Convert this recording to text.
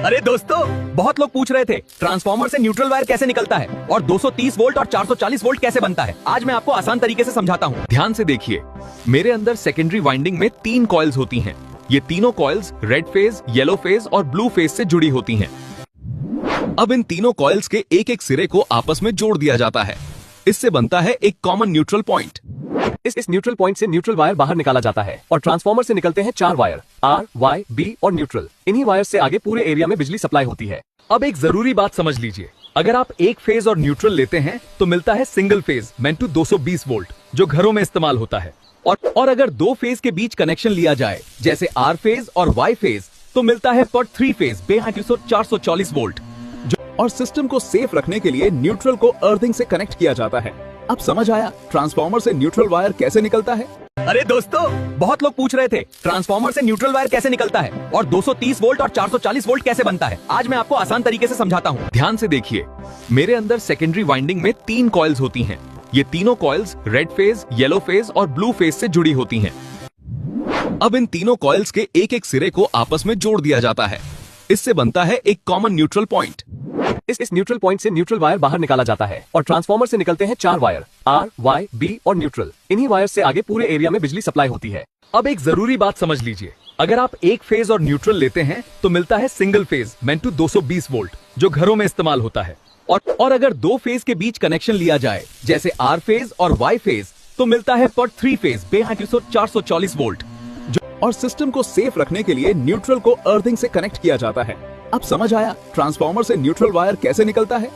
अरे दोस्तों, बहुत लोग पूछ रहे थे ट्रांसफार्मर से न्यूट्रल वायर कैसे निकलता है और 230 वोल्ट और 440 वोल्ट कैसे बनता है। आज मैं आपको आसान तरीके से समझाता हूँ। ध्यान से देखिए, मेरे अंदर सेकेंडरी वाइंडिंग में 3 कॉइल्स होती हैं। ये तीनों coils red phase, yellow phase और ब्लू फेज से जुड़ी होती हैं। अब इन तीनों कॉइल्स के एक एक सिरे को आपस में जोड़ दिया जाता है। इससे बनता है एक कॉमन न्यूट्रल पॉइंट। इस न्यूट्रल पॉइंट से न्यूट्रल वायर बाहर निकाला जाता है और ट्रांसफार्मर से निकलते हैं 4 वायर आर, वाई, बी और न्यूट्रल। इन्हीं वायर से आगे पूरे एरिया में बिजली सप्लाई होती है। अब एक जरूरी बात समझ लीजिए, अगर आप एक फेज और न्यूट्रल लेते हैं तो मिलता है single phase meant to 220 volt, जो घरों में इस्तेमाल होता है। और अगर 2 फेज के बीच कनेक्शन लिया जाए, जैसे आर फेज और वाई फेज, तो मिलता है पर 3 फेज 440 वोल्ट। और सिस्टम को सेफ रखने के लिए न्यूट्रल को अर्थिंग से कनेक्ट किया जाता है। अब समझ आया ट्रांसफार्मर से न्यूट्रल वायर कैसे निकलता है। अरे दोस्तों, बहुत लोग पूछ रहे थे ट्रांसफार्मर से न्यूट्रल वायर कैसे निकलता है और 230 वोल्ट और 440 वोल्ट कैसे बनता है। आज मैं आपको आसान तरीके से समझाता हूँ। ध्यान से देखिए, मेरे अंदर सेकेंडरी वाइंडिंग में 3 कॉइल्स होती हैं। ये तीनों coils red phase, yellow phase और ब्लू फेज से जुड़ी होती हैं। अब इन तीनों कॉइल्स के एक एक सिरे को आपस में जोड़ दिया जाता है। इससे बनता है एक कॉमन न्यूट्रल पॉइंट। इस न्यूट्रल पॉइंट से न्यूट्रल वायर बाहर निकाला जाता है और ट्रांसफार्मर से निकलते हैं 4 वायर आर, वाई, बी और न्यूट्रल। इन्हीं वायर से आगे पूरे एरिया में बिजली सप्लाई होती है। अब एक जरूरी बात समझ लीजिए, अगर आप एक फेज और न्यूट्रल लेते हैं तो मिलता है single phase meant to 220 volt, जो घरों में इस्तेमाल होता है। और अगर 2 फेज के बीच कनेक्शन लिया जाए, जैसे आर फेज और वाई फेज, तो मिलता है पर 3 फेज 440 वोल्ट। और सिस्टम को सेफ रखने के लिए न्यूट्रल को अर्थिंग से कनेक्ट किया जाता है। अब समझ आया ट्रांसफार्मर से न्यूट्रल वायर कैसे निकलता है।